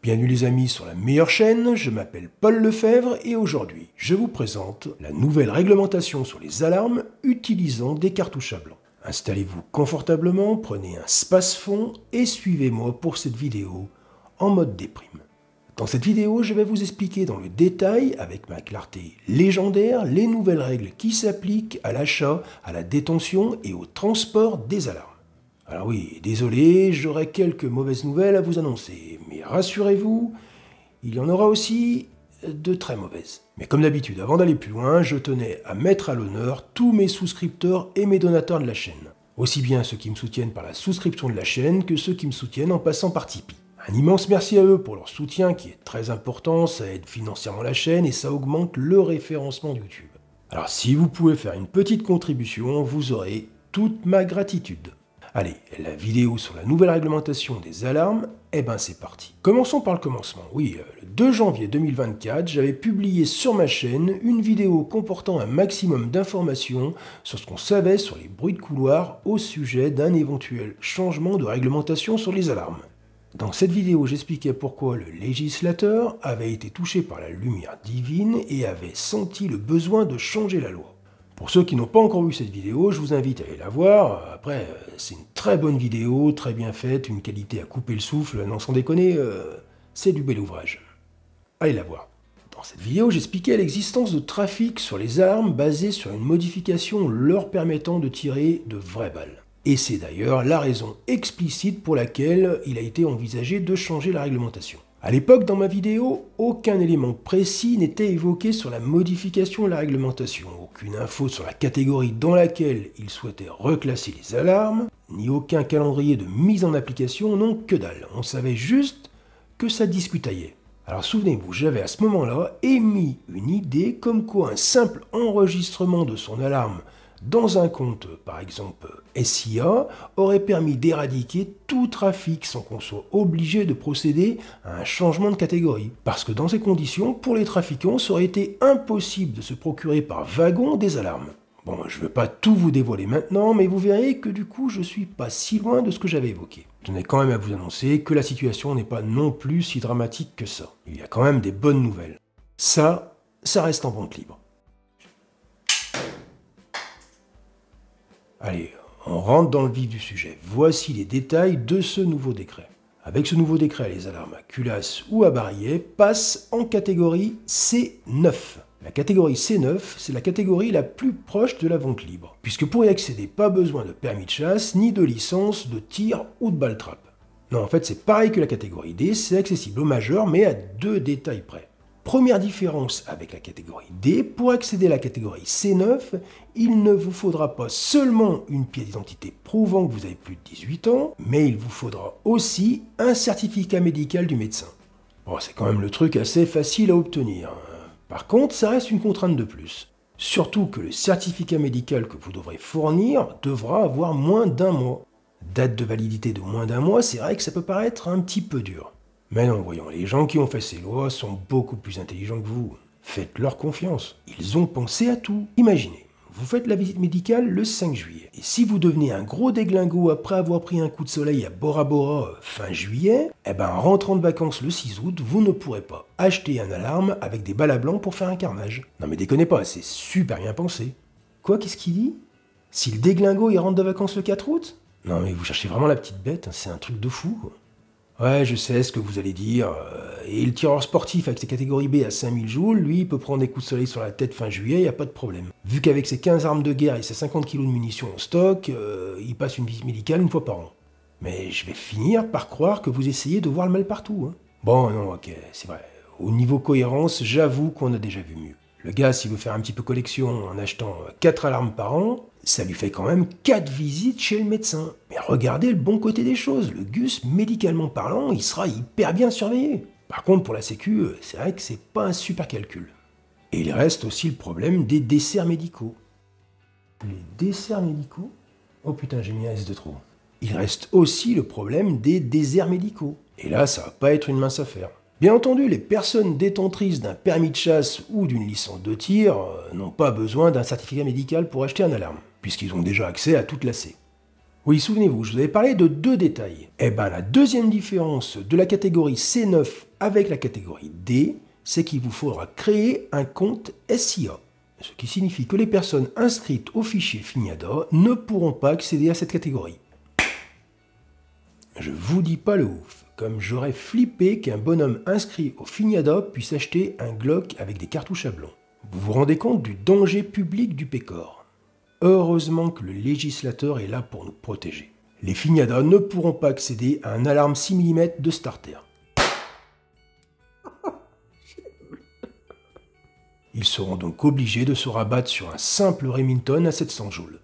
Bienvenue les amis sur la meilleure chaîne, je m'appelle Paul Lefebvre et aujourd'hui je vous présente la nouvelle réglementation sur les alarmes utilisant des cartouches à blanc. Installez-vous confortablement, prenez un space-fond et suivez-moi pour cette vidéo en mode déprime. Dans cette vidéo, je vais vous expliquer dans le détail, avec ma clarté légendaire, les nouvelles règles qui s'appliquent à l'achat, à la détention et au transport des alarmes. Alors oui, désolé, j'aurai quelques mauvaises nouvelles à vous annoncer, mais rassurez-vous, il y en aura aussi de très mauvaises. Mais comme d'habitude, avant d'aller plus loin, je tenais à mettre à l'honneur tous mes souscripteurs et mes donateurs de la chaîne. Aussi bien ceux qui me soutiennent par la souscription de la chaîne que ceux qui me soutiennent en passant par Tipeee. Un immense merci à eux pour leur soutien qui est très important, ça aide financièrement la chaîne et ça augmente le référencement de YouTube. Alors si vous pouvez faire une petite contribution, vous aurez toute ma gratitude. Allez, la vidéo sur la nouvelle réglementation des alarmes, c'est parti. Commençons par le commencement. Oui, le 2 janvier 2024, j'avais publié sur ma chaîne une vidéo comportant un maximum d'informations sur ce qu'on savait sur les bruits de couloir au sujet d'un éventuel changement de réglementation sur les alarmes. Dans cette vidéo, j'expliquais pourquoi le législateur avait été touché par la lumière divine et avait senti le besoin de changer la loi. Pour ceux qui n'ont pas encore vu cette vidéo, je vous invite à aller la voir. Après, c'est une très bonne vidéo, très bien faite, une qualité à couper le souffle. Non, sans déconner, c'est du bel ouvrage. Allez la voir. Dans cette vidéo, j'expliquais l'existence de trafic sur les armes basées sur une modification leur permettant de tirer de vraies balles. Et c'est d'ailleurs la raison explicite pour laquelle il a été envisagé de changer la réglementation. À l'époque, dans ma vidéo, aucun élément précis n'était évoqué sur la modification de la réglementation, aucune info sur la catégorie dans laquelle il souhaitait reclasser les alarmes, ni aucun calendrier de mise en application, non que dalle. On savait juste que ça discutaillait. Alors souvenez-vous, j'avais à ce moment-là émis une idée comme quoi un simple enregistrement de son alarme dans un compte, par exemple SIA, aurait permis d'éradiquer tout trafic sans qu'on soit obligé de procéder à un changement de catégorie. Parce que dans ces conditions, pour les trafiquants, ça aurait été impossible de se procurer par wagon des alarmes. Bon, je ne veux pas tout vous dévoiler maintenant, mais vous verrez que du coup, je suis pas si loin de ce que j'avais évoqué. Je tenais quand même à vous annoncer que la situation n'est pas non plus si dramatique que ça. Il y a quand même des bonnes nouvelles. Ça reste en vente libre. Allez, on rentre dans le vif du sujet. Voici les détails de ce nouveau décret. Avec ce nouveau décret, les alarmes à culasse ou à barillet passent en catégorie C9. La catégorie C9, c'est la catégorie la plus proche de la vente libre, puisque pour y accéder, pas besoin de permis de chasse, ni de licence de tir ou de balle trappe. Non, en fait, c'est pareil que la catégorie D, c'est accessible aux majeurs, mais à 2 détails près. Première différence avec la catégorie D, pour accéder à la catégorie C9, il ne vous faudra pas seulement une pièce d'identité prouvant que vous avez plus de 18 ans, mais il vous faudra aussi un certificat médical du médecin. Bon, c'est quand même le truc assez facile à obtenir. Par contre, ça reste une contrainte de plus. Surtout que le certificat médical que vous devrez fournir devra avoir moins d'1 mois. Date de validité de moins d'1 mois, c'est vrai que ça peut paraître un petit peu dur. Mais non, voyons, les gens qui ont fait ces lois sont beaucoup plus intelligents que vous. Faites-leur confiance. Ils ont pensé à tout. Imaginez, vous faites la visite médicale le 5 juillet. Et si vous devenez un gros déglingo après avoir pris un coup de soleil à Bora Bora fin juillet, en rentrant de vacances le 6 août, vous ne pourrez pas acheter un alarme avec des balles à blanc pour faire un carnage. Non mais déconnez pas, c'est super bien pensé. Quoi, qu'est-ce qu'il dit? Si le déglingo il rentre de vacances le 4 août? Non mais vous cherchez vraiment la petite bête, c'est un truc de fou quoi. Ouais, je sais ce que vous allez dire. Et le tireur sportif avec ses catégories B à 5000 joules, lui, il peut prendre des coups de soleil sur la tête fin juillet, il n'y a pas de problème. Vu qu'avec ses 15 armes de guerre et ses 50 kilos de munitions en stock, il passe une visite médicale une fois par an. Mais je vais finir par croire que vous essayez de voir le mal partout. Hein. Bon, non, ok, c'est vrai. Au niveau cohérence, j'avoue qu'on a déjà vu mieux. Le gars, s'il veut faire un petit peu collection en achetant 4 alarmes par an, ça lui fait quand même 4 visites chez le médecin. Mais regardez le bon côté des choses, le Gus, médicalement parlant, il sera hyper bien surveillé. Par contre, pour la sécu, c'est vrai que c'est pas un super calcul. Et il reste aussi le problème des desserts médicaux. Les desserts médicaux? Oh putain, j'ai mis un S de trop. Il reste aussi le problème des déserts médicaux. Et là, ça va pas être une mince affaire. Bien entendu, les personnes détentrices d'un permis de chasse ou d'une licence de tir n'ont pas besoin d'un certificat médical pour acheter une alarme, puisqu'ils ont déjà accès à toute l'AC. Oui, souvenez-vous, je vous avais parlé de 2 détails. La deuxième différence de la catégorie C9 avec la catégorie D, c'est qu'il vous faudra créer un compte SIA. Ce qui signifie que les personnes inscrites au fichier Fignada ne pourront pas accéder à cette catégorie. Je vous dis pas le ouf, comme j'aurais flippé qu'un bonhomme inscrit au Fignada puisse acheter un Glock avec des cartouches à blanc. Vous vous rendez compte du danger public du Pécor? Heureusement que le législateur est là pour nous protéger. Les Fignadas ne pourront pas accéder à un alarme 6 mm de starter. Ils seront donc obligés de se rabattre sur un simple Remington à 700 joules.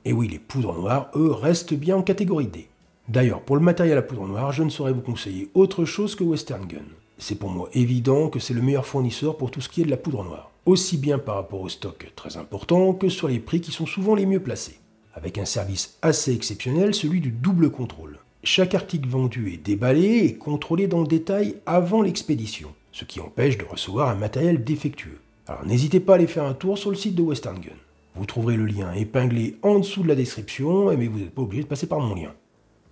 Et oui, les poudres noires, eux, restent bien en catégorie D. D'ailleurs, pour le matériel à poudre noire, je ne saurais vous conseiller autre chose que Western Gun. C'est pour moi évident que c'est le meilleur fournisseur pour tout ce qui est de la poudre noire. Aussi bien par rapport au stock très important que sur les prix qui sont souvent les mieux placés. Avec un service assez exceptionnel, celui du double contrôle. Chaque article vendu est déballé et contrôlé dans le détail avant l'expédition, ce qui empêche de recevoir un matériel défectueux. Alors n'hésitez pas à aller faire un tour sur le site de Western Gun. Vous trouverez le lien épinglé en dessous de la description, mais vous n'êtes pas obligé de passer par mon lien.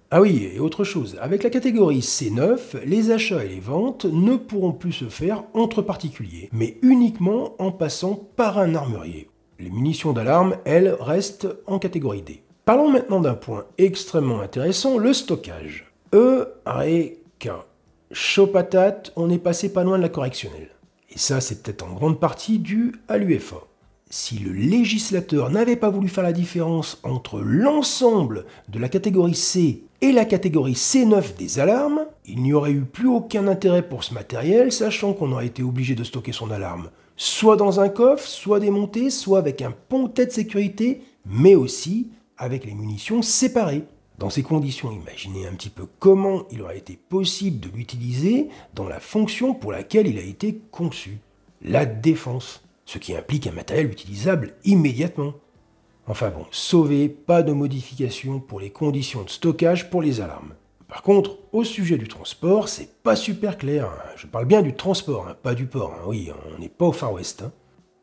Ah oui, et autre chose, avec la catégorie C9, les achats et les ventes ne pourront plus se faire entre particuliers, mais uniquement en passant par un armurier. Les munitions d'alarme, elles, restent en catégorie D. Parlons maintenant d'un point extrêmement intéressant, le stockage. Eureka. Chaud patate, on est passé pas loin de la correctionnelle. Et ça, c'est peut-être en grande partie dû à l'UEFA. Si le législateur n'avait pas voulu faire la différence entre l'ensemble de la catégorie C et la catégorie C9 des alarmes, il n'y aurait eu plus aucun intérêt pour ce matériel, sachant qu'on aurait été obligé de stocker son alarme soit dans un coffre, soit démonté, soit avec un pontet de sécurité, mais aussi avec les munitions séparées. Dans ces conditions, imaginez un petit peu comment il aurait été possible de l'utiliser dans la fonction pour laquelle il a été conçu, la défense, ce qui implique un matériel utilisable immédiatement. Enfin bon, sauvé, pas de modification pour les conditions de stockage pour les alarmes. Par contre, au sujet du transport, c'est pas super clair. Je parle bien du transport, pas du port. Oui, on n'est pas au Far West.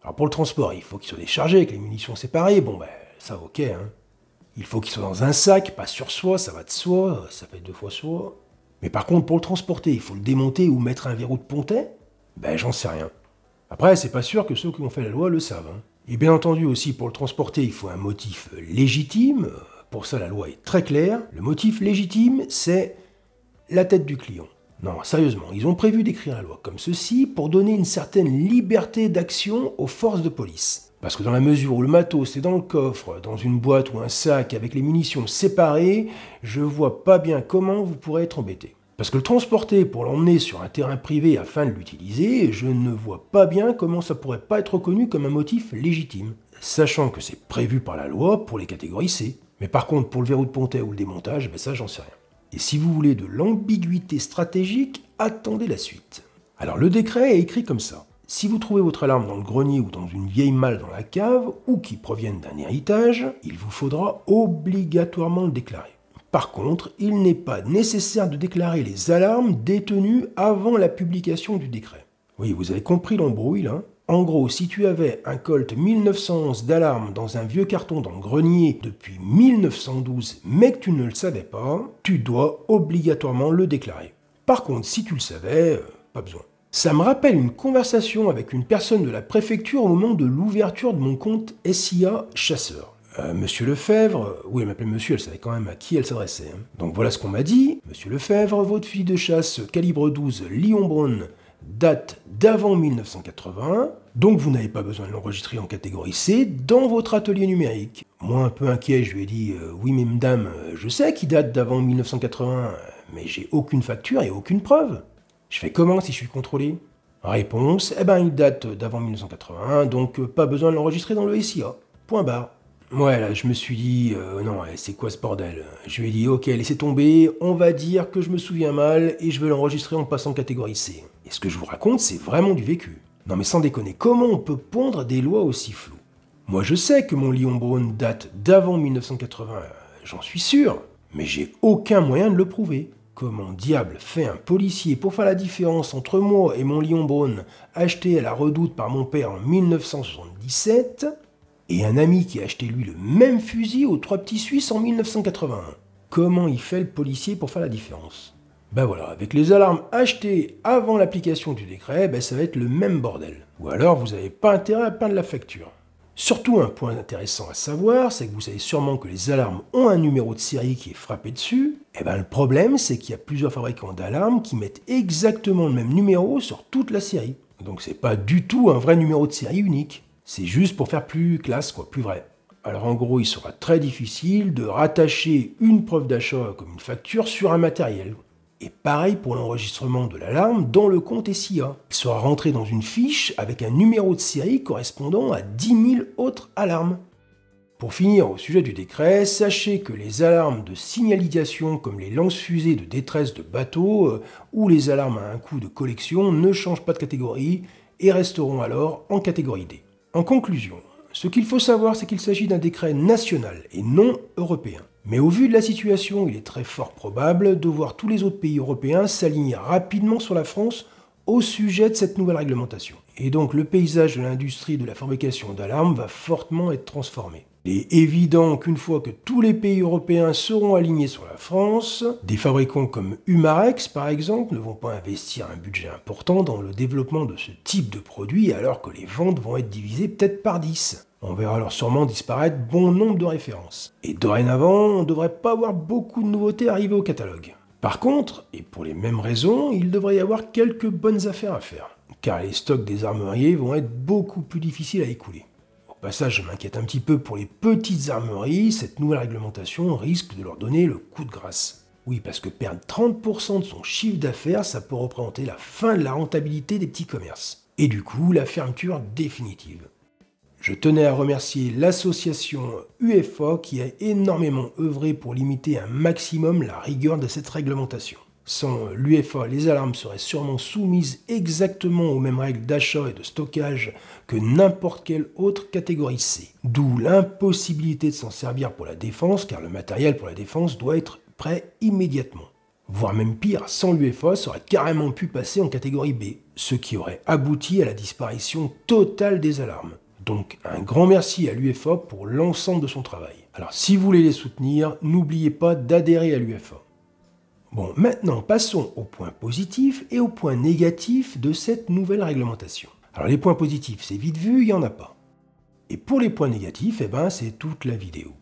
Alors pour le transport, il faut qu'il soit déchargé avec les munitions séparées. Bon, ça ok. Il faut qu'il soit dans un sac, pas sur soi, ça va de soi, ça fait 2 fois soi. Mais par contre, pour le transporter, il faut le démonter ou mettre un verrou de pontet? J'en sais rien. Après, c'est pas sûr que ceux qui ont fait la loi le savent. Et bien entendu aussi, pour le transporter, il faut un motif légitime. Pour ça, la loi est très claire. Le motif légitime, c'est la tête du client. Non, sérieusement, ils ont prévu d'écrire la loi comme ceci pour donner une certaine liberté d'action aux forces de police. Parce que dans la mesure où le matos est dans le coffre, dans une boîte ou un sac avec les munitions séparées, je vois pas bien comment vous pourrez être embêté. Parce que le transporter pour l'emmener sur un terrain privé afin de l'utiliser, je ne vois pas bien comment ça pourrait pas être reconnu comme un motif légitime. Sachant que c'est prévu par la loi pour les catégories C. Mais par contre, pour le verrou de pontet ou le démontage, ça j'en sais rien. Et si vous voulez de l'ambiguïté stratégique, attendez la suite. Alors le décret est écrit comme ça. Si vous trouvez votre alarme dans le grenier ou dans une vieille malle dans la cave, ou qui proviennent d'un héritage, il vous faudra obligatoirement le déclarer. Par contre, il n'est pas nécessaire de déclarer les alarmes détenues avant la publication du décret. Oui, vous avez compris l'embrouille là. En gros, si tu avais un Colt 1911 d'alarme dans un vieux carton dans le grenier depuis 1912, mais que tu ne le savais pas, tu dois obligatoirement le déclarer. Par contre, si tu le savais, pas besoin. Ça me rappelle une conversation avec une personne de la préfecture au moment de l'ouverture de mon compte SIA chasseur. Monsieur Lefebvre, oui, elle m'appelait monsieur, elle savait quand même à qui elle s'adressait. Donc voilà ce qu'on m'a dit. Monsieur Lefebvre, votre fusil de chasse calibre 12 Lion Brown date d'avant 1981, donc vous n'avez pas besoin de l'enregistrer en catégorie C dans votre atelier numérique. Moi, un peu inquiet, je lui ai dit oui, mais madame, je sais qu'il date d'avant 1981, mais j'ai aucune facture et aucune preuve. Je fais comment si je suis contrôlé? Réponse, il date d'avant 1981, donc pas besoin de l'enregistrer dans le SIA. Point barre. Ouais, là, je me suis dit, non, c'est quoi ce bordel? Je lui ai dit, ok, laissez tomber, on va dire que je me souviens mal et je veux l'enregistrer en passant catégorie C. Et ce que je vous raconte, c'est vraiment du vécu. Non mais sans déconner, comment on peut pondre des lois aussi floues? Moi je sais que mon Lion Brown date d'avant 1980, j'en suis sûr, mais j'ai aucun moyen de le prouver. Comment diable fait un policier pour faire la différence entre moi et mon Lion Brown acheté à la Redoute par mon père en 1977 et un ami qui a acheté lui le même fusil aux 3 petits Suisses en 1981. Comment il fait le policier pour faire la différence? Ben voilà, avec les alarmes achetées avant l'application du décret, ça va être le même bordel. Ou alors vous n'avez pas intérêt à peindre la facture. Surtout un point intéressant à savoir, c'est que vous savez sûrement que les alarmes ont un numéro de série qui est frappé dessus. Le problème, c'est qu'il y a plusieurs fabricants d'alarmes qui mettent exactement le même numéro sur toute la série. Donc c'est pas du tout un vrai numéro de série unique. C'est juste pour faire plus classe, plus vrai. Alors en gros, il sera très difficile de rattacher une preuve d'achat comme une facture sur un matériel. Et pareil pour l'enregistrement de l'alarme dans le compte SIA. Il sera rentré dans une fiche avec un numéro de série correspondant à 10 000 autres alarmes. Pour finir au sujet du décret, sachez que les alarmes de signalisation comme les lance-fusées de détresse de bateaux ou les alarmes à un coût de collection ne changent pas de catégorie et resteront alors en catégorie D. En conclusion, ce qu'il faut savoir, c'est qu'il s'agit d'un décret national et non européen. Mais au vu de la situation, il est très fort probable de voir tous les autres pays européens s'aligner rapidement sur la France au sujet de cette nouvelle réglementation. Et donc le paysage de l'industrie de la fabrication d'alarmes va fortement être transformé. Il est évident qu'une fois que tous les pays européens seront alignés sur la France, des fabricants comme Humarex par exemple ne vont pas investir un budget important dans le développement de ce type de produit alors que les ventes vont être divisées peut-être par 10. On verra alors sûrement disparaître bon nombre de références. Et dorénavant, on ne devrait pas avoir beaucoup de nouveautés arriver au catalogue. Par contre, et pour les mêmes raisons, il devrait y avoir quelques bonnes affaires à faire, car les stocks des armuriers vont être beaucoup plus difficiles à écouler. Au passage, je m'inquiète un petit peu pour les petites armeries, cette nouvelle réglementation risque de leur donner le coup de grâce. Oui, parce que perdre 30% de son chiffre d'affaires, ça peut représenter la fin de la rentabilité des petits commerces. Et du coup, la fermeture définitive. Je tenais à remercier l'association UFA qui a énormément œuvré pour limiter un maximum la rigueur de cette réglementation. Sans l'UFA, les alarmes seraient sûrement soumises exactement aux mêmes règles d'achat et de stockage que n'importe quelle autre catégorie C. D'où l'impossibilité de s'en servir pour la défense, car le matériel pour la défense doit être prêt immédiatement. Voire même pire, sans l'UFA, ça aurait carrément pu passer en catégorie B, ce qui aurait abouti à la disparition totale des alarmes. Donc un grand merci à l'UFA pour l'ensemble de son travail. Alors si vous voulez les soutenir, n'oubliez pas d'adhérer à l'UFA. Bon, maintenant passons aux points positifs et aux points négatifs de cette nouvelle réglementation. Alors les points positifs, c'est vite vu, il n'y en a pas. Et pour les points négatifs, c'est toute la vidéo.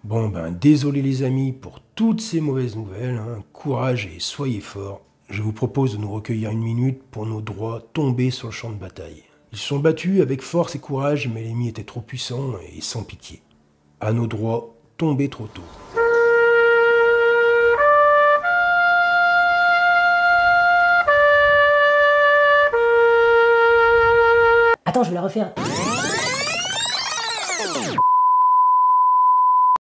Bon désolé les amis pour toutes ces mauvaises nouvelles, courage et soyez forts. Je vous propose de nous recueillir une minute pour nos droits tombés sur le champ de bataille. Ils se sont battus avec force et courage, mais l'ennemi était trop puissant et sans pitié. À nos droits, tombés trop tôt. Attends, je vais la refaire.